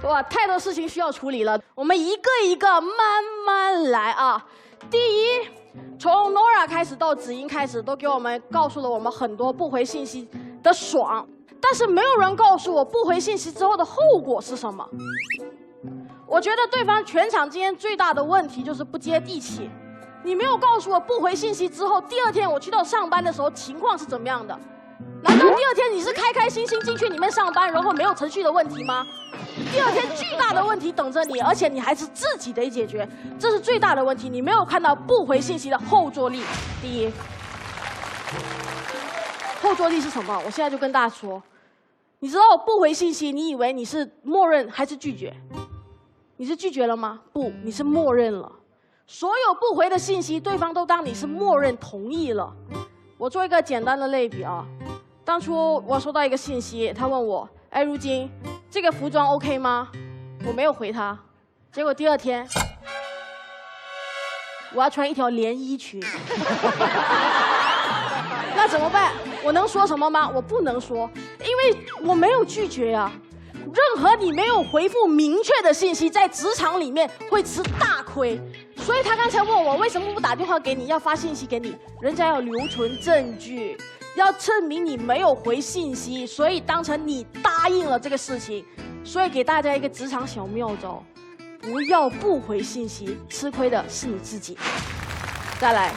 哇，太多事情需要处理了，我们一个一个慢慢来啊。第一，从 Nora 开始到子英开始，都给我们告诉了我们很多不回信息的爽，但是没有人告诉我不回信息之后的后果是什么。我觉得对方全场今天最大的问题就是不接地气。你没有告诉我不回信息之后，第二天我去到上班的时候情况是怎么样的？难道第二天你是开开心心进去里面上班，然后没有程序的问题吗？第二天巨大的问题等着你，而且你还是自己得解决，这是最大的问题。你没有看到不回信息的后坐力。第一，后坐力是什么？我现在就跟大家说，你知道不回信息，你以为你是默认还是拒绝？你是拒绝了吗？不，你是默认了。所有不回的信息，对方都当你是默认同意了。我做一个简单的类比啊，当初我收到一个信息，他问我，哎，如今这个服装 OK 吗？我没有回他，结果第二天我要穿一条连衣裙，那怎么办？我能说什么吗？我不能说，因为我没有拒绝呀。任何你没有回复明确的信息，在职场里面会吃大亏。所以他刚才问我为什么不打电话给你，要发信息给你，人家要留存证据，要证明你没有回信息，所以当成你答应了这个事情。所以给大家一个职场小妙招，不要不回信息，吃亏的是你自己。再来，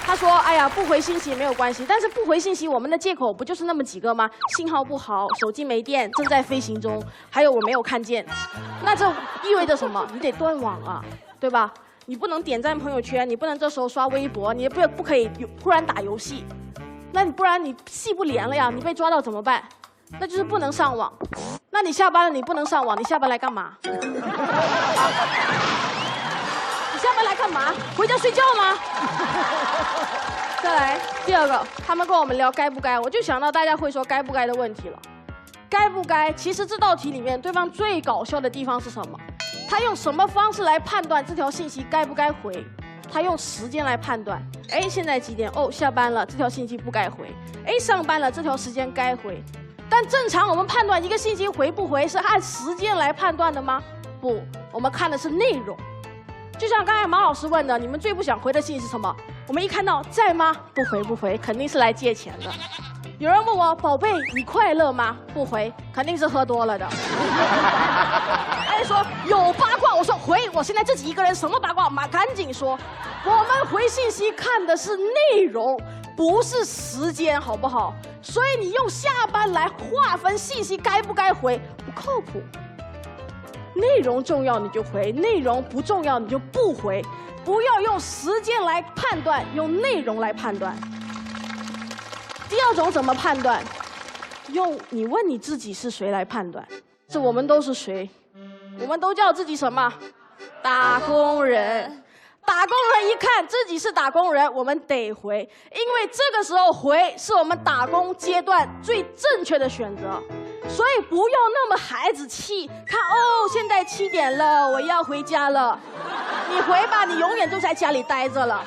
他说，哎呀，不回信息没有关系，但是不回信息，我们的借口不就是那么几个吗？信号不好，手机没电，正在飞行中，还有我没有看见。那这意味着什么？你得断网啊，对吧？你不能点赞朋友圈，你不能这时候刷微博，你不可以忽然打游戏，那你不然你戏不连了呀，你被抓到怎么办？那就是不能上网。那你下班了你不能上网，你下班来干嘛？你下班来干嘛？回家睡觉吗？再来第二个，他们跟我们聊该不该，我就想到大家会说该不该的问题了。该不该？其实这道题里面，对方最搞笑的地方是什么？他用什么方式来判断这条信息该不该回？他用时间来判断。哎，现在几点？哦，下班了，这条信息不该回。哎，上班了，这条时间该回。但正常我们判断一个信息回不回是按时间来判断的吗？不，我们看的是内容。就像刚才马老师问的，你们最不想回的信息是什么？我们一看到在吗？不回，肯定是来借钱的。有人问我，宝贝，你快乐吗？不回，肯定是喝多了的。哎，说有八卦，我说回，我现在自己一个人，什么八卦？赶紧说。我们回信息看的是内容，不是时间，好不好？所以你用下班来划分信息该不该回，不靠谱。内容重要你就回，内容不重要你就不回，不要用时间来判断，用内容来判断。第二种怎么判断？用你问你自己是谁来判断。这我们都是谁？我们都叫自己什么？打工人。打工人一看自己是打工人，我们得回，因为这个时候回是我们打工阶段最正确的选择。所以不要那么孩子气，看哦，现在7点了，我要回家了。你回吧，你永远就在家里待着了。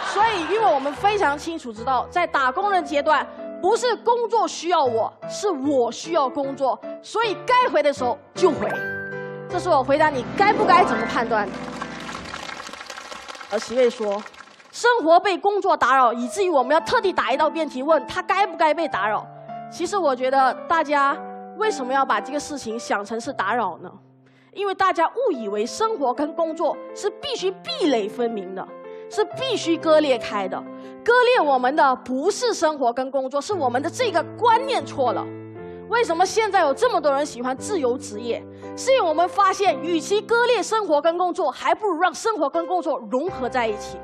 所以，因为我们非常清楚知道，在打工人阶段，不是工作需要我，是我需要工作，所以该回的时候就回。这是我回答你该不该怎么判断的。齐卫说，生活被工作打扰，以至于我们要特地打一道辩题问他该不该被打扰。其实我觉得大家为什么要把这个事情想成是打扰呢？因为大家误以为生活跟工作是必须壁垒分明的，是必须割裂开的。割裂我们的不是生活跟工作，是我们的这个观念错了。为什么现在有这么多人喜欢自由职业？是因为我们发现，与其割裂生活跟工作，还不如让生活跟工作融合在一起。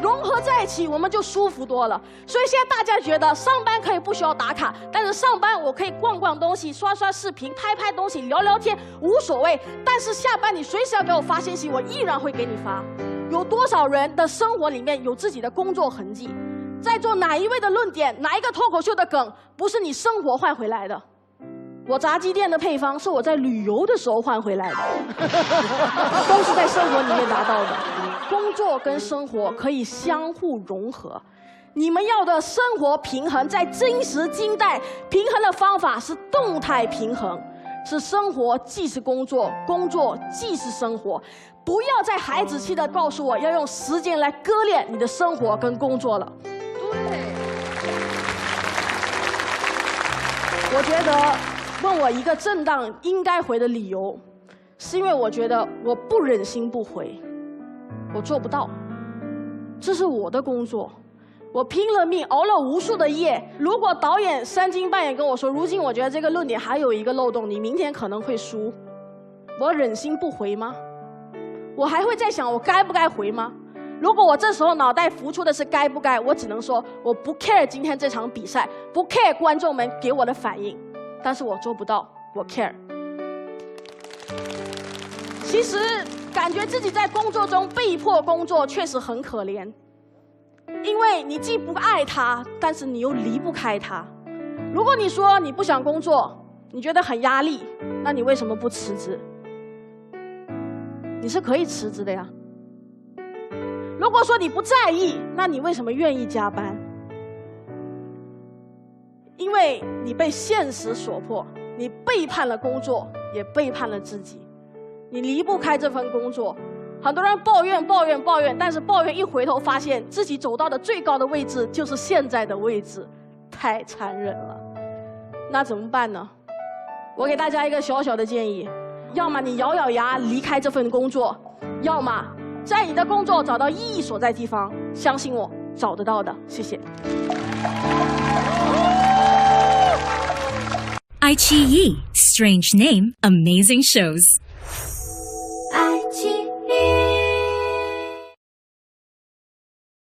融合在一起，我们就舒服多了。所以现在大家觉得上班可以不需要打卡，但是上班我可以逛逛东西、刷刷视频、拍拍东西、聊聊天，无所谓。但是下班你随时要给我发信息，我依然会给你发。有多少人的生活里面有自己的工作痕迹？在座哪一位的论点，哪一个脱口秀的梗，不是你生活换回来的？我炸鸡店的配方是我在旅游的时候换回来的，都是在生活里面达到的。工作跟生活可以相互融合。你们要的生活平衡，在今时今代，平衡的方法是动态平衡，是生活既是工作，工作既是生活。不要再孩子气的告诉我要用时间来割裂你的生活跟工作了。对，我觉得问我一个正当应该回的理由，是因为我觉得我不忍心不回，我做不到，这是我的工作。我拼了命熬了无数的夜。如果导演3更半夜跟我说，如今我觉得这个论点还有一个漏洞，你明天可能会输，我忍心不回吗？我还会在想我该不该回吗？如果我这时候脑袋浮出的是该不该，我只能说我不 care 今天这场比赛，不 care 观众们给我的反应，但是我做不到，我 care。其实感觉自己在工作中被迫工作确实很可怜。因为你既不爱他，但是你又离不开他。如果你说你不想工作，你觉得很压力，那你为什么不辞职？你是可以辞职的呀。如果说你不在意，那你为什么愿意加班？因为你被现实所迫，你背叛了工作，也背叛了自己。你离不开这份工作。很多人抱怨，但是抱怨一回头发现自己走到的最高的位置就是现在的位置，太残忍了。那怎么办呢？我给大家一个小小的建议，要么你咬咬牙离开这份工作，要么在你的工作找到意义所在地方，相信我，找得到的。谢谢。iQIYI, strange name, amazing shows.